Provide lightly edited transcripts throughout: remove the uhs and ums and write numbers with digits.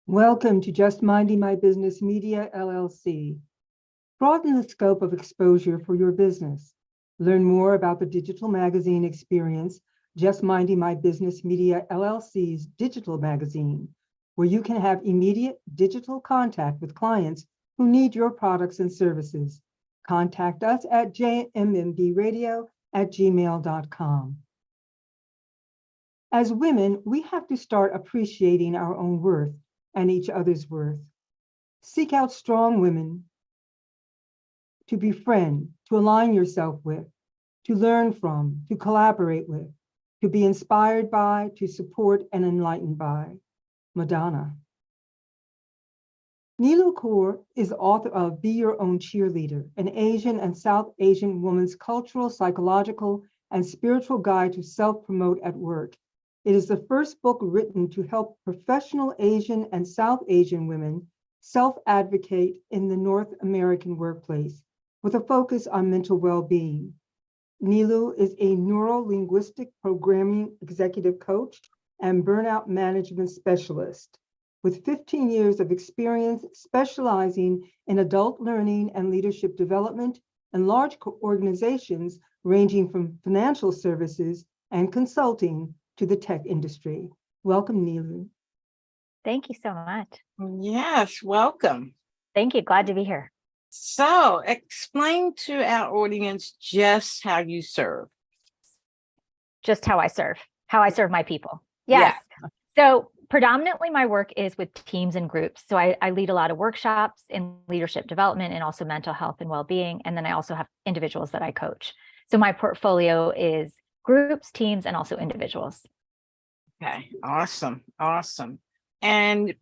Welcome to Just Minding My Business Media, LLC. Broaden the scope of exposure for your business. Learn more about the digital magazine experience, Just Minding My Business Media, LLC's digital magazine, where you can have immediate digital contact with clients who need your products and services. Contact us at jmmbradio@gmail.com. As women, we have to start appreciating our own worth and each other's worth. Seek out strong women to befriend, to align yourself with, to learn from, to collaborate with, to be inspired by, to support and enlightened by. Madonna. Neelu Kaur is the author of Be Your Own Cheerleader, an Asian and South Asian woman's cultural, psychological, and spiritual guide to self-promote at work. It is the first book written to help professional Asian and South Asian women self-advocate in the North American workplace, with a focus on mental well-being. Neelu is a neuro-linguistic programming executive coach and burnout management specialist, with 15 years of experience specializing in adult learning and leadership development in large organizations ranging from financial services and consulting to the tech industry. Welcome, Neelu. Thank you so much. Yes, welcome. Thank you. Glad to be here. So, explain to our audience just how you serve. Just how I serve my people. Yes. Yeah. So predominantly my work is with teams and groups. So I lead a lot of workshops in leadership development and also mental health and well-being. And then I also have individuals that I coach. So my portfolio is groups, teams, and also individuals. Okay, awesome. And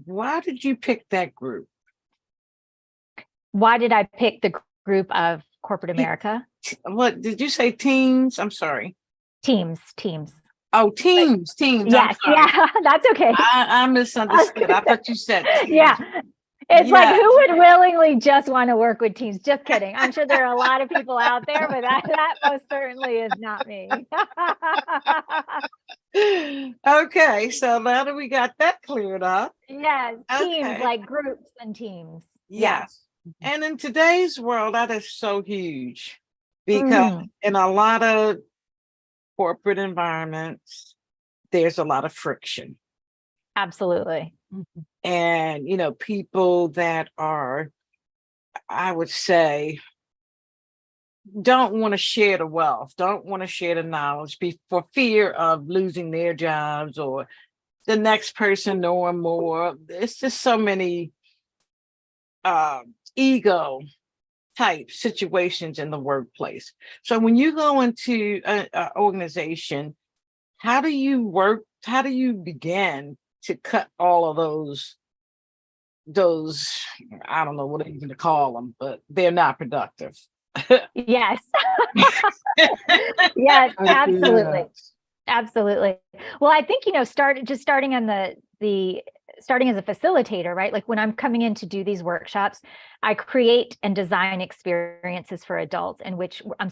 why did you pick that group? Why did I pick the group of corporate America? What did you say? Teams? I'm sorry. Teams. Oh, teams. Yes, yeah, that's okay. I misunderstood. I thought you said teams. Yeah. It's like, who would willingly just want to work with teams? Just kidding. I'm sure there are a lot of people out there, but that most certainly is not me. Okay, so now that we got that cleared up. Yes, teams, like groups and teams. Yes. And in today's world, that is so huge because in a lot of corporate environments, there's a lot of friction. Absolutely. And, people that are, I would say, don't want to share the wealth, don't want to share the knowledge for fear of losing their jobs or the next person knowing more. It's just so many ego type situations in the workplace. So when you go into an organization, how do you begin to cut all of those, I don't know what even to call them, but they're not productive? Yes. Yes, absolutely. Well, I think, starting on starting as a facilitator, right? Like when I'm coming in to do these workshops, I create and design experiences for adults in which I'm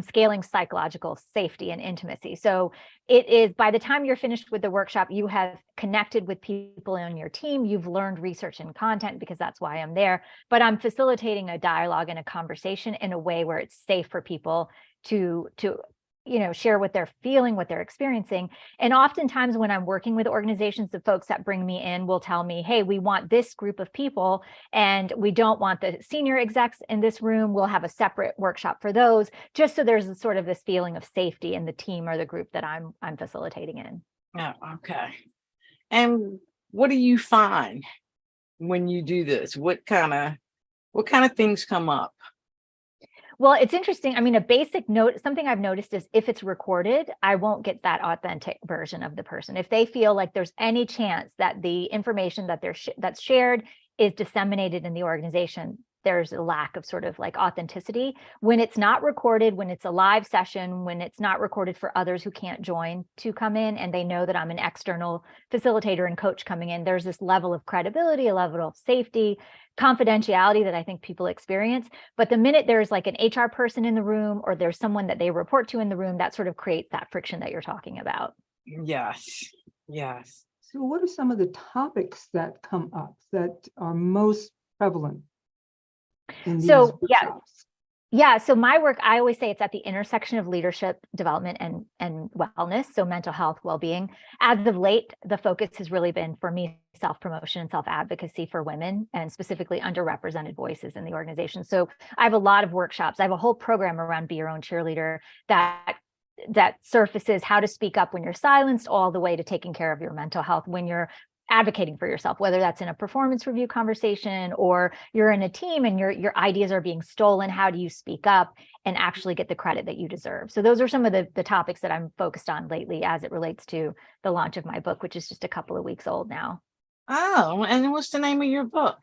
scaling psychological safety and intimacy. So it is, by the time you're finished with the workshop, you have connected with people on your team, you've learned research and content, because that's why I'm there, but I'm facilitating a dialogue and a conversation in a way where it's safe for people to share what they're feeling, what they're experiencing. And oftentimes when I'm working with organizations, the folks that bring me in will tell me, hey, we want this group of people and we don't want the senior execs in this room. We'll have a separate workshop for those, just so there's a sort of this feeling of safety in the team or the group that I'm facilitating in. Oh, okay. And what do you find when you do this? What kind of things come up? Well, it's interesting. I mean, a basic note, something I've noticed is if it's recorded, I won't get that authentic version of the person. If they feel like there's any chance that the information that that's shared is disseminated in the organization, there's a lack of sort of like authenticity. When it's not recorded, when it's a live session, when it's not recorded for others who can't join to come in, and they know that I'm an external facilitator and coach coming in, there's this level of credibility, a level of safety, confidentiality that I think people experience. But the minute there's like an HR person in the room or there's someone that they report to in the room, that sort of creates that friction that you're talking about. Yes. So what are some of the topics that come up that are most prevalent in these So workshops? yeah. So my work, I always say it's at the intersection of leadership development and wellness. So mental health, well-being. As of late, the focus has really been for me, self-promotion and self-advocacy for women and specifically underrepresented voices in the organization. So I have a lot of workshops. I have a whole program around Be Your Own Cheerleader that surfaces how to speak up when you're silenced, all the way to taking care of your mental health when you're advocating for yourself, whether that's in a performance review conversation or you're in a team and your ideas are being stolen. How do you speak up and actually get the credit that you deserve? So those are some of the topics that I'm focused on lately as it relates to the launch of my book, which is just a couple of weeks old now. Oh, and what's the name of your book?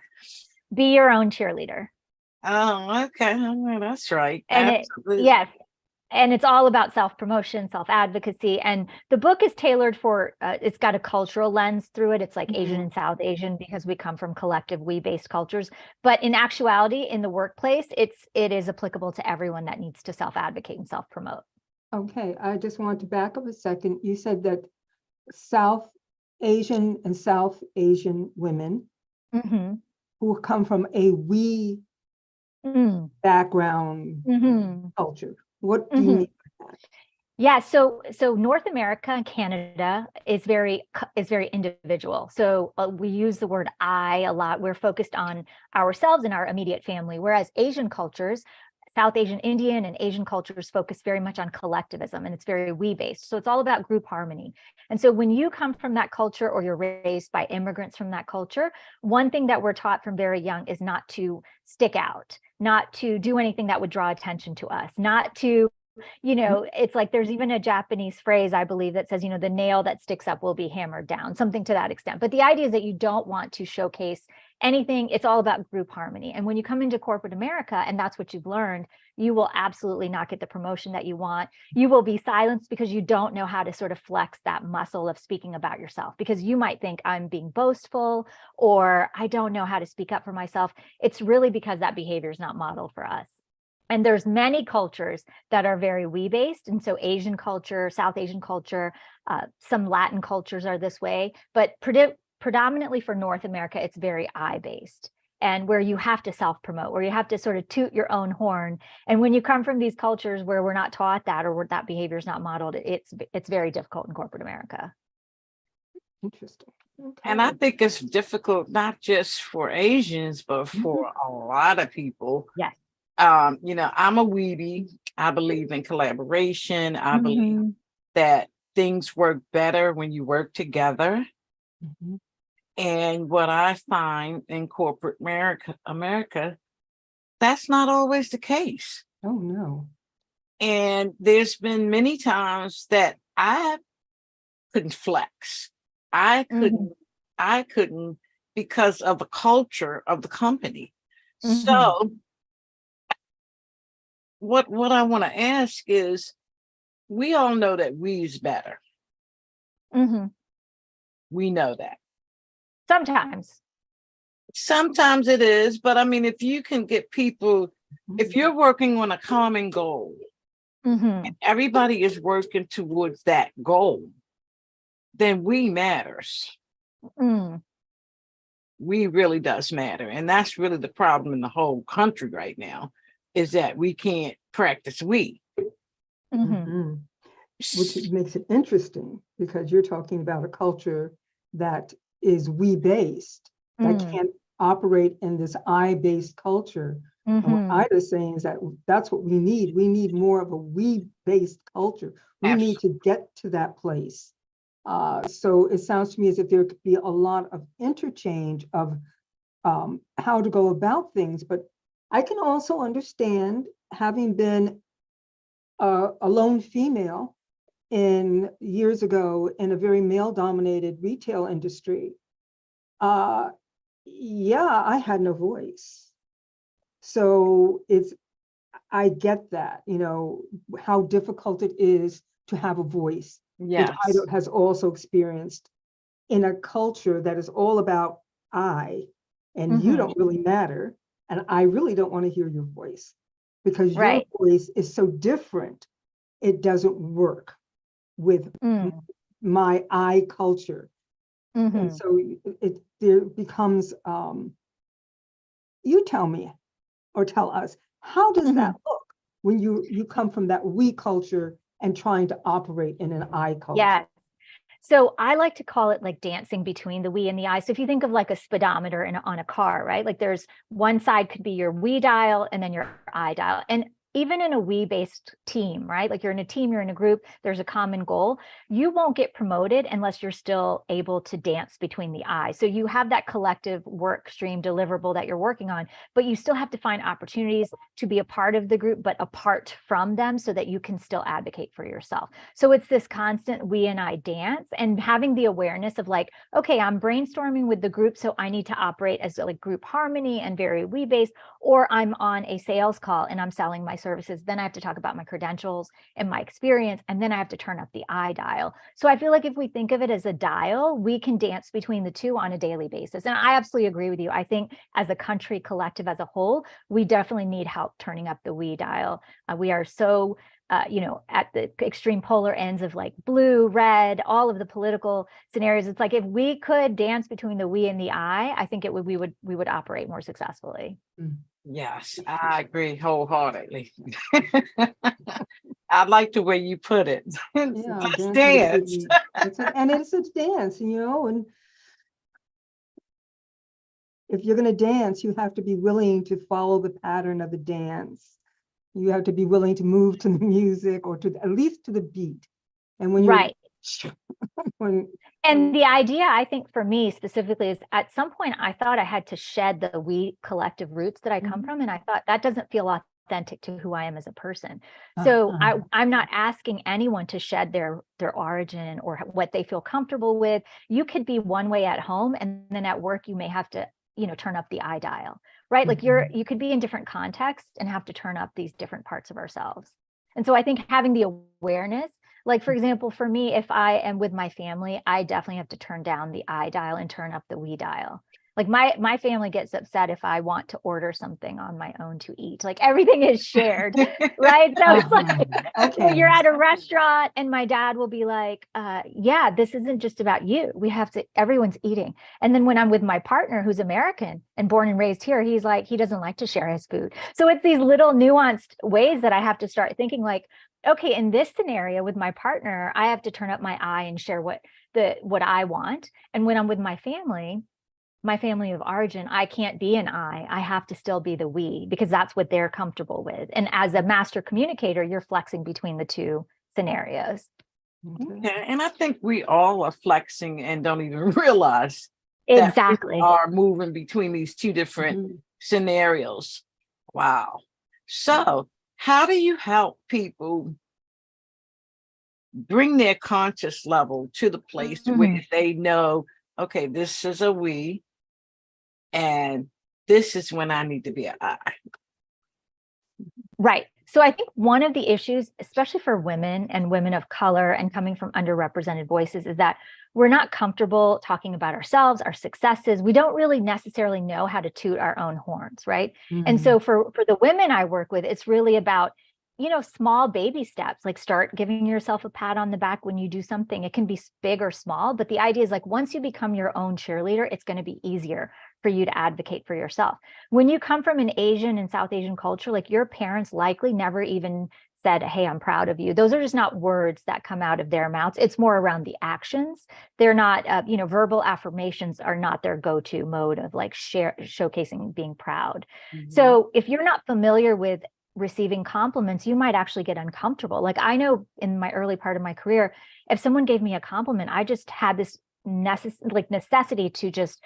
Be Your Own Cheerleader. Oh, okay. Well, that's right. And Absolutely. yes, and it's all about self-promotion, self-advocacy. And the book is tailored for, it's got a cultural lens through it. It's like Asian and South Asian because we come from collective we-based cultures. But in actuality, in the workplace, it is applicable to everyone that needs to self-advocate and self-promote. Okay, I just want to back up a second. You said that South Asian and South Asian women Mm-hmm. who come from a we background Mm-hmm. culture. What do you mean by that? Yeah, so North America and Canada is very individual. So we use the word I a lot. We're focused on ourselves and our immediate family, whereas Asian cultures, South Asian, Indian, and Asian cultures focus very much on collectivism, and it's very we-based. So it's all about group harmony. And so when you come from that culture or you're raised by immigrants from that culture, one thing that we're taught from very young is not to stick out, not to do anything that would draw attention to us, not to, it's like there's even a Japanese phrase, I believe, that says, the nail that sticks up will be hammered down, something to that extent. But the idea is that you don't want to showcase anything. It's all about group harmony. And when you come into corporate America and that's what you've learned, you will absolutely not get the promotion that you want. You will be silenced because you don't know how to sort of flex that muscle of speaking about yourself, because you might think I'm being boastful or I don't know how to speak up for myself. It's really because that behavior is not modeled for us. And there's many cultures that are very we-based. And so Asian culture, South Asian culture, some Latin cultures are this way, but predominantly for North America, it's very I-based, and where you have to self-promote, where you have to sort of toot your own horn. And when you come from these cultures where we're not taught that, or where that behavior is not modeled, it's very difficult in corporate America. Interesting. Okay. And I think it's difficult, not just for Asians, but for a lot of people. Yes. I'm a weebie. I believe in collaboration. I believe that things work better when you work together. And what I find in corporate America, that's not always the case. Oh, no. And there's been many times that I couldn't flex. I couldn't because of the culture of the company. So what I want to ask is, we all know that we's better. We know that. Sometimes it is, but I mean, if you can get people, if you're working on a common goal, and everybody is working towards that goal, then we matters. We really does matter. And that's really the problem in the whole country right now, is that we can't practice we. Which makes it interesting, because you're talking about a culture that is we-based, that can't operate in this I-based culture. And what Ida's saying is that that's what we need. We need more of a we-based culture. We need to get to that place. So it sounds to me as if there could be a lot of interchange of how to go about things. But I can also understand, having been a lone female years ago in a very male-dominated retail industry, I had no voice. So I get that, how difficult it is to have a voice. Yes. Which Ida has also experienced in a culture that is all about I, and you don't really matter, and I really don't want to hear your voice, because your voice is so different. It doesn't work with my I culture. Mhm. And so there becomes, you tell me or tell us, how does that look when you come from that we culture and trying to operate in an I culture? Yes. So I like to call it like dancing between the we and the I. So if you think of like a speedometer on a car, right? Like there's one side could be your we dial and then your I dial. And even in a we based team, right? Like you're in a team, you're in a group, there's a common goal. You won't get promoted unless you're still able to dance between the I. So you have that collective work stream deliverable that you're working on, but you still have to find opportunities to be a part of the group, but apart from them so that you can still advocate for yourself. So it's this constant we and I dance, and having the awareness of like, okay, I'm brainstorming with the group, so I need to operate as like group harmony and very we based, or I'm on a sales call and I'm selling my services. Then I have to talk about my credentials and my experience, and then I have to turn up the I dial. So I feel like if we think of it as a dial, we can dance between the two on a daily basis. And I absolutely agree with you. I think as a country collective as a whole, we definitely need help turning up the we dial. We are so at the extreme polar ends of like blue, red, all of the political scenarios. It's like if we could dance between the we and the I think we would operate more successfully. Yes, I agree wholeheartedly. I like the way you put it. Yeah, Let's dancing dance. and it's a dance, and if you're going to dance, you have to be willing to follow the pattern of the dance. You have to be willing to move to the music or to at least to the beat. And when you're right. And the idea, I think, for me specifically is at some point I thought I had to shed the we collective roots that I come from. And I thought that doesn't feel authentic to who I am as a person. So I'm not asking anyone to shed their origin or what they feel comfortable with. You could be one way at home, and then at work, you may have to, turn up the I dial, right? Like you could be in different contexts and have to turn up these different parts of ourselves. And so I think having the awareness, like, for example, for me, if I am with my family, I definitely have to turn down the I dial and turn up the we dial. Like my family gets upset if I want to order something on my own to eat. Like everything is shared, right? So it's like you're at a restaurant and my dad will be like, yeah, this isn't just about you. We have to, everyone's eating. And then when I'm with my partner who's American and born and raised here, he's like, he doesn't like to share his food. So it's these little nuanced ways that I have to start thinking like, okay, in this scenario with my partner, I have to turn up my I and share what I want. And when I'm with my family of origin, I can't be an I have to still be the we, because that's what they're comfortable with. And as a master communicator, you're flexing between the two scenarios. Okay. And I think we all are flexing and don't even realize exactly that we are moving between these two different scenarios. Wow. So how do you help people bring their conscious level to the place where they know, okay, this is a we, and this is when I need to be an I? Right. So I think one of the issues, especially for women and women of color and coming from underrepresented voices, is that we're not comfortable talking about ourselves, our successes. We don't really necessarily know how to toot our own horns, right? And so for the women I work with, it's really about, small baby steps, like start giving yourself a pat on the back when you do something. It can be big or small, but the idea is like once you become your own cheerleader, it's going to be easier for you to advocate for yourself. When you come from an Asian and South Asian culture, like your parents likely never even said, hey, I'm proud of you. Those are just not words that come out of their mouths. It's more around the actions. They're not, verbal affirmations are not their go-to mode of like showcasing being proud. So if you're not familiar with receiving compliments, you might actually get uncomfortable. Like I know in my early part of my career, if someone gave me a compliment, I just had this necessity to just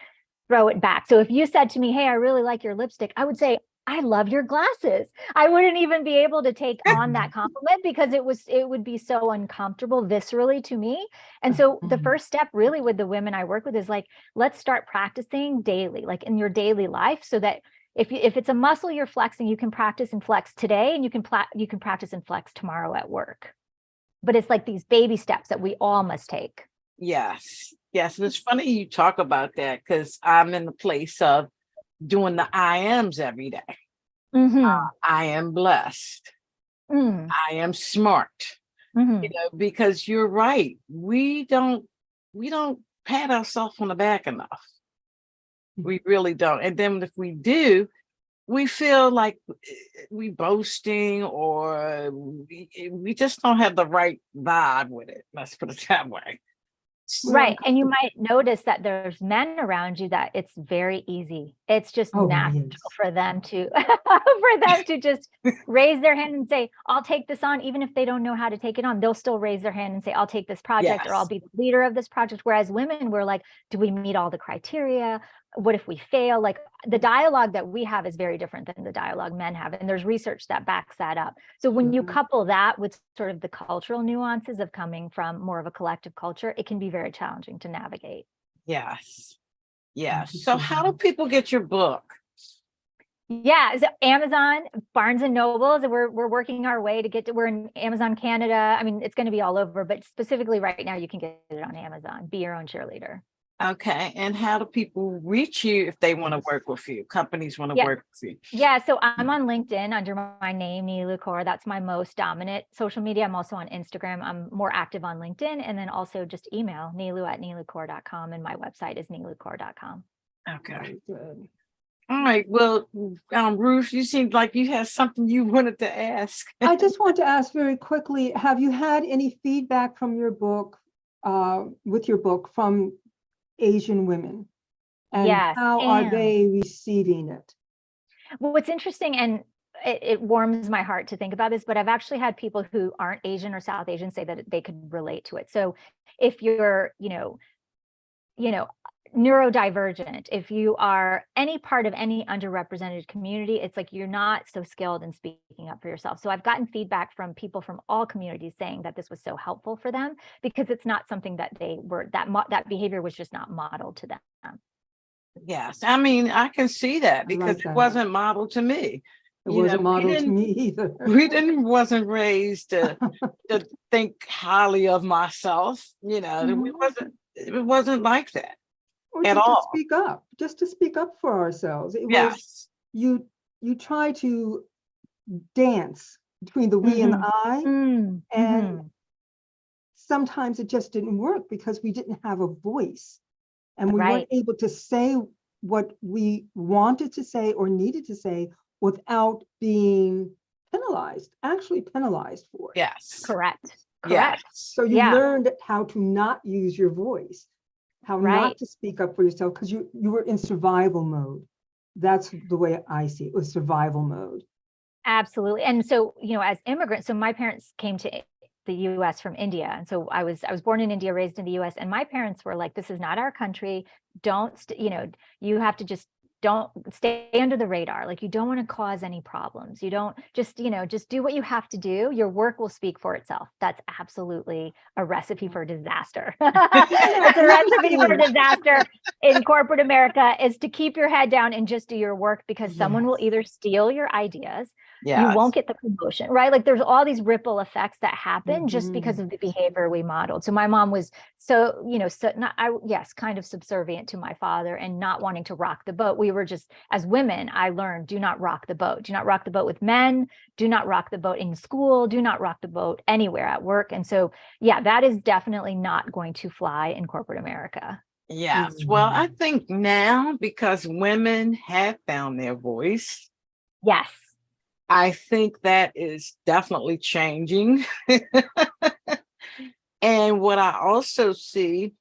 throw it back. So if you said to me, hey, I really like your lipstick, I would say, I love your glasses. I wouldn't even be able to take on that compliment because it would be so uncomfortable viscerally to me. And so the first step really with the women I work with is like, let's start practicing daily, like in your daily life, so that if it's a muscle you're flexing, you can practice and flex today, and you can practice and flex tomorrow at work. But it's like these baby steps that we all must take. Yes. And it's funny you talk about that, because I'm in the place of doing the I ams every day. I am blessed. I am smart. Because you're right. We don't pat ourselves on the back enough. We really don't. And then if we do, we feel like we boasting, or we just don't have the right vibe with it. Let's put it that way. Right. And you might notice that there's men around you that it's very easy. It's just natural for them to just raise their hand and say, I'll take this on. Even if they don't know how to take it on, they'll still raise their hand and say, I'll take this project, or I'll be the leader of this project. Whereas women, we're like, do we meet all the criteria? What if we fail? Like, the dialogue that we have is very different than the dialogue men have. And there's research that backs that up. So when you couple that with sort of the cultural nuances of coming from more of a collective culture, it can be very challenging to navigate. Yes. Yes. So how do people get your book? Yeah, so Amazon, Barnes and Nobles, we're working our way to get to, we're in Amazon Canada. I mean, it's going to be all over, but specifically right now you can get it on Amazon. Be Your Own Cheerleader. Okay. And how do people reach you if they want to work with you? Companies want to work with you? Yeah. So I'm on LinkedIn under my name, Neelu Kaur. That's my most dominant social media. I'm also on Instagram. I'm more active on LinkedIn, and then also just email neelu@neelukaur.com. And my website is neelukaur.com. Okay. Good. All right. Well, Ruth, you seemed like you had something you wanted to ask. I just want to ask very quickly, have you had any feedback from your book, with your book, from Asian women? And how are they receiving it? Well, what's interesting, and it warms my heart to think about this, but I've actually had people who aren't Asian or South Asian say that they could relate to it. So if you're, neurodivergent, if you are any part of any underrepresented community, it's like you're not so skilled in speaking up for yourself. So I've gotten feedback from people from all communities saying that this was so helpful for them, because it's not something that they were, that behavior was just not modeled to them. Yes, I mean, I can see that, because it wasn't modeled to me. It wasn't modeled to me either. Wasn't raised to think highly of myself. It wasn't like that. Or at all. Just to speak up for ourselves. It was, you try to dance between the we and the I, and sometimes it just didn't work because we didn't have a voice, and we weren't able to say what we wanted to say or needed to say without being actually penalized for it. Yes. Correct. Yes. So you learned how to not use your voice, how not to speak up for yourself, because you were in survival mode. That's the way I see it, was survival mode. Absolutely. And so, as immigrants, so my parents came to the US from India. And so I was born in India, raised in the US, and my parents were like, this is not our country. Don't, you have to just don't stay under the radar. Like, you don't want to cause any problems. You don't just do what you have to do. Your work will speak for itself. That's absolutely a recipe for disaster. It's a recipe for disaster in corporate America, is to keep your head down and just do your work, because someone will either steal your ideas. You won't get the promotion, right? Like, there's all these ripple effects that happen just because of the behavior we modeled. So my mom was kind of subservient to my father and not wanting to rock the boat. We were just, as women, I learned, do not rock the boat. Do not rock the boat with men. Do not rock the boat in school. Do not rock the boat anywhere at work. And so, that is definitely not going to fly in corporate America. Yes. Well, I think now, because women have found their voice. Yes. I think that is definitely changing. And what I also see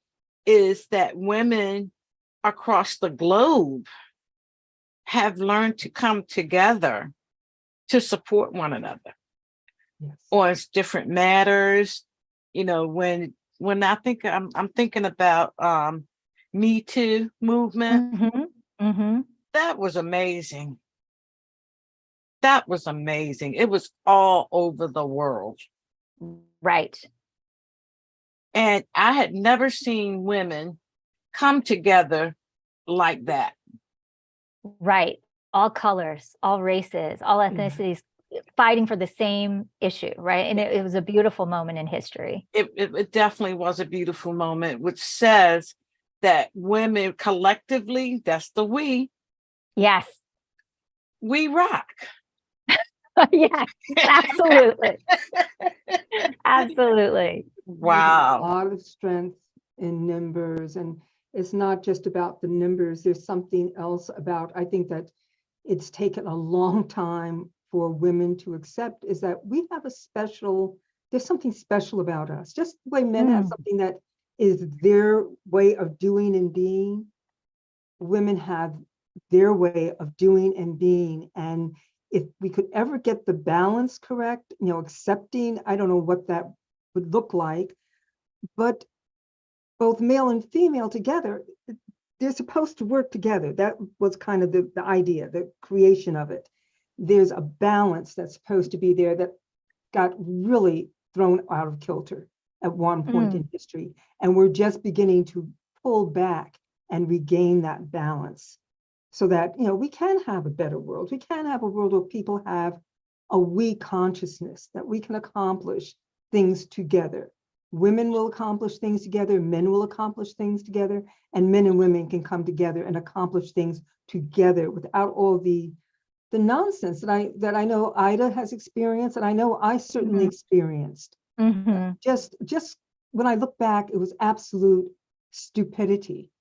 is that women across the globe have learned to come together to support one another on different matters. When I think I'm thinking about Me Too movement, that was amazing. That was amazing. It was all over the world. Right. And I had never seen women come together like that. Right. All colors, all races, all ethnicities, fighting for the same issue, right? And it was a beautiful moment in history. It definitely was a beautiful moment, which says that women collectively, that's the we. Yes. We rock. Yes, absolutely. Absolutely. Wow. A lot of strength, in numbers. And it's not just about the numbers. There's something else about, I think that it's taken a long time for women to accept, is that we have there's something special about us. Just the way men have something that is their way of doing and being, women have their way of doing and being. And if we could ever get the balance correct, accepting, I don't know what that would look like, but both male and female together, they're supposed to work together. That was kind of the idea, the creation of it. There's a balance that's supposed to be there that got really thrown out of kilter at one point in history. And we're just beginning to pull back and regain that balance so that, we can have a better world. We can have a world where people have a we consciousness, that we can accomplish things together. Women will accomplish things together, men will accomplish things together, and men and women can come together and accomplish things together without all the nonsense that I know Ida has experienced, and I know I certainly experienced. Just when I look back, it was absolute stupidity.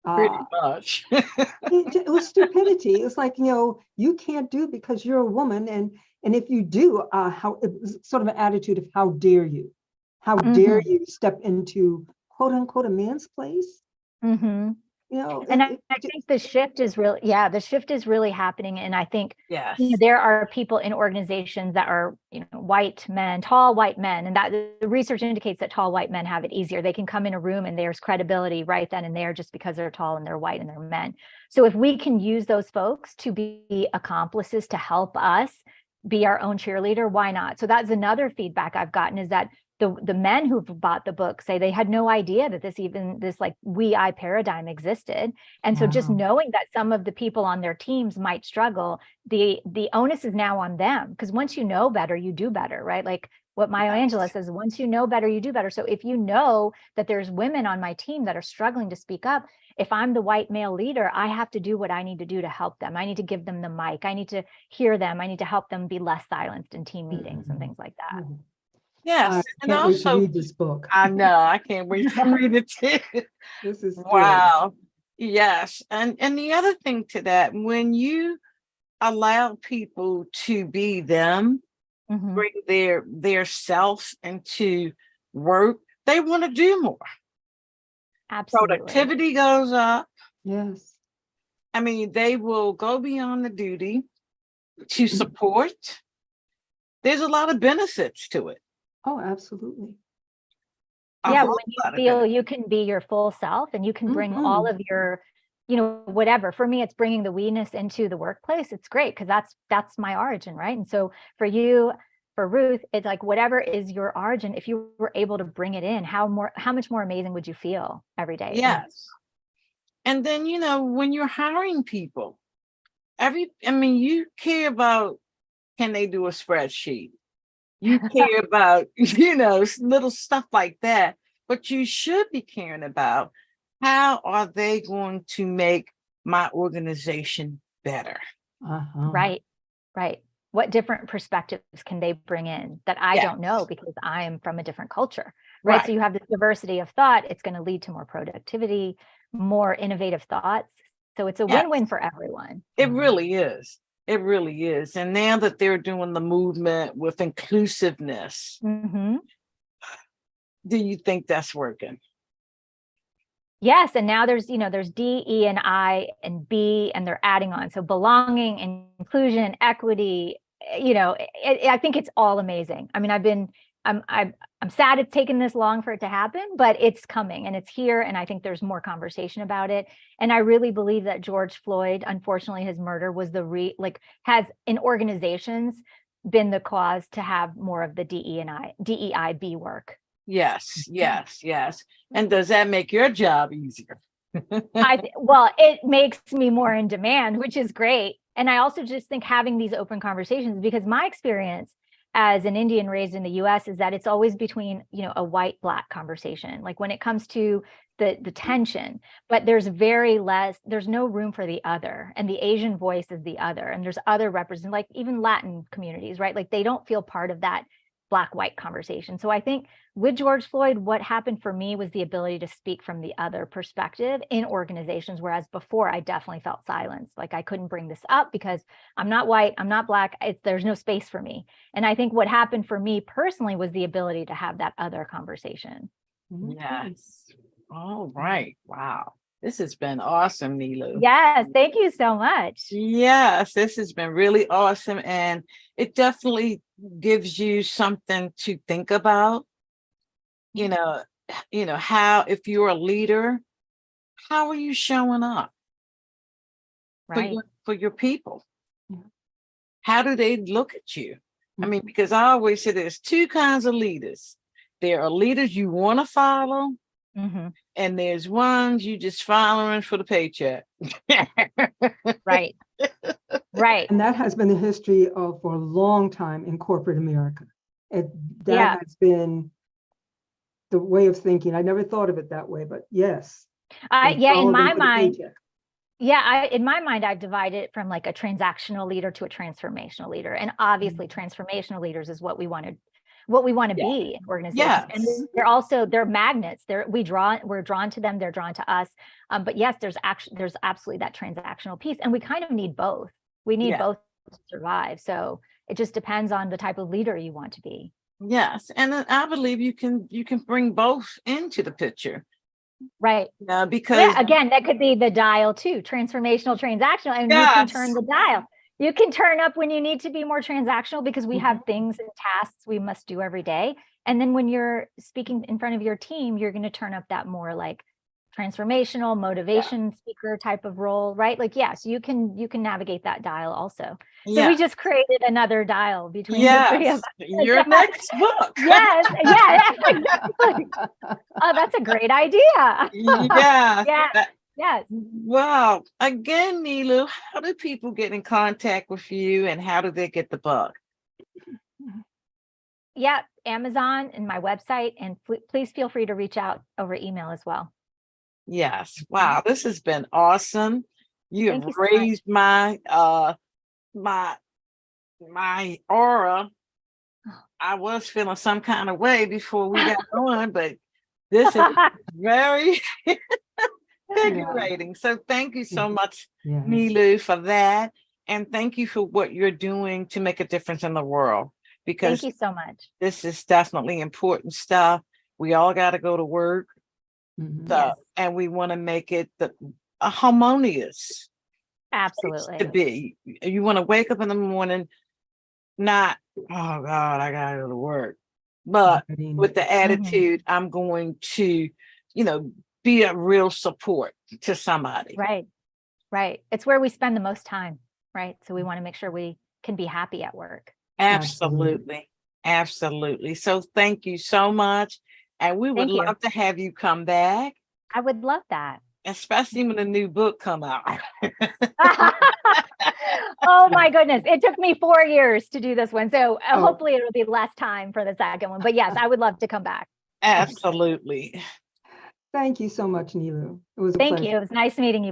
Pretty much. It was stupidity. It's like, you can't do because you're a woman, and if you do, how it was sort of an attitude of how dare you? How dare you step into quote unquote a man's place? And I think the shift is really happening. And I think there are people in organizations that are, white men, tall white men, and that the research indicates that tall white men have it easier. They can come in a room and there's credibility right then and there just because they're tall and they're white and they're men. So if we can use those folks to be accomplices to help us be our own cheerleader, why not? So that's another feedback I've gotten, is that the men who've bought the book say they had no idea that this like I paradigm existed. And so just knowing that some of the people on their teams might struggle, the onus is now on them, because once you know better, you do better, right? Like what Maya Angelou says, once you know better, you do better. So if you know that there's women on my team that are struggling to speak up, if I'm the white male leader, I have to do what I need to do to help them. I need to give them the mic. I need to hear them. I need to help them be less silenced in team meetings and things like that. Yes, and also wait to read this book. I know, I can't wait to read it too. This is wow. Good. Yes, and the other thing to that, when you allow people to be them, bring their self into work, they want to do more. Absolutely. Productivity goes up. Yes. I mean, they will go beyond the duty to support. There's a lot of benefits to it. Oh, absolutely. Yeah, when you feel you can be your full self and you can bring all of your, whatever. For me, it's bringing the we-ness into the workplace. It's great because that's my origin, right? And so for you, for Ruth, it's like whatever is your origin, if you were able to bring it in, how much more amazing would you feel every day? Yes. And then, when you're hiring people, you care about, can they do a spreadsheet? You care about, little stuff like that, but you should be caring about, how are they going to make my organization better? Right. What different perspectives can they bring in that I don't know because I am from a different culture, right? So you have this diversity of thought. It's going to lead to more productivity, more innovative thoughts. So it's a win-win for everyone. It really is. It really is. And now that they're doing the movement with inclusiveness, do you think that's working? Yes. And now there's D, E, and I, and B, and they're adding on. So belonging, inclusion, equity, I think it's all amazing. I mean, I'm sad it's taken this long for it to happen, but it's coming and it's here. And I think there's more conversation about it. And I really believe that George Floyd, unfortunately, his murder was has in organizations been the cause to have more of the DEIB work. Yes. And does that make your job easier? Well, it makes me more in demand, which is great. And I also just think having these open conversations, because my experience as an Indian raised in the US is that it's always between, a white-black conversation, like when it comes to the tension, but there's no room for the other, and the Asian voice is the other, and there's other like even Latin communities, right? Like they don't feel part of that black-white conversation. So I think with George Floyd, what happened for me was the ability to speak from the other perspective in organizations, whereas before I definitely felt silenced. Like I couldn't bring this up because I'm not white, I'm not black, there's no space for me. And I think what happened for me personally was the ability to have that other conversation. Yes. All right. Wow. This has been awesome, Neelu. Yes, thank you so much. Yes, this has been really awesome. And it definitely gives you something to think about. You know, how, if you're a leader, how are you showing up Right. for your people? Yeah. How do they look at you? I mean, Mhm. because I always say there's two kinds of leaders. There are leaders you want to follow, and there's ones you just following for the paycheck. Right. Right. And that has been the history of for a long time in corporate America. That Yeah. has been the way of thinking. I never thought of it that way, but yes. Yeah, in follow them my for the mind, paycheck. yeah, in my mind, I've divided it from like a transactional leader to a transformational leader. And obviously transformational leaders is what we want to Yeah. be in organizations. And Yes. they're magnets. We're drawn to them, they're drawn to us. But yes, there's absolutely that transactional piece. And we kind of need both. We need Yeah. both to survive. So it just depends on the type of leader you want to be. Yes. And then I believe you can bring both into the picture. Right. Because Yeah, again, that could be the dial too, transformational, transactional, and you can turn the dial. You can turn up when you need to be more transactional because we have things and tasks we must do every day. And then when you're speaking in front of your team, you're going to turn up that more like transformational motivation speaker type of role, right? Like, yes, you can navigate that dial also. So we just created another dial between the three of us. Your next book. Yes, exactly. Oh, that's a great idea. Yeah. Yes. Wow. Again, Neelu, how do people get in contact with you and how do they get the book? Yeah, Amazon and my website, and please feel free to reach out over email as well. Yes. Wow. This has been awesome. You have raised my my aura. I was feeling some kind of way before we got on, but this is very invigorating. So thank you so much, Neelu, for that. And thank you for what you're doing to make a difference in the world. Because thank you so much. This is definitely important stuff. We all got to go to work. And we want to make it a harmonious. Absolutely. To be. You want to wake up in the morning, not, oh God, I gotta go to work. But with the attitude, I'm going to, be a real support to somebody. Right. Right. It's where we spend the most time, right? So we want to make sure we can be happy at work. Absolutely. Absolutely. So thank you so much. And we would love to have you come back. I would love that. Especially when a new book come out. Oh my goodness. It took me 4 years to do this one. So hopefully it'll be less time for the second one. But yes, I would love to come back. Absolutely. Thank you so much, Neelu. It was a pleasure. Thank you. It was nice meeting you.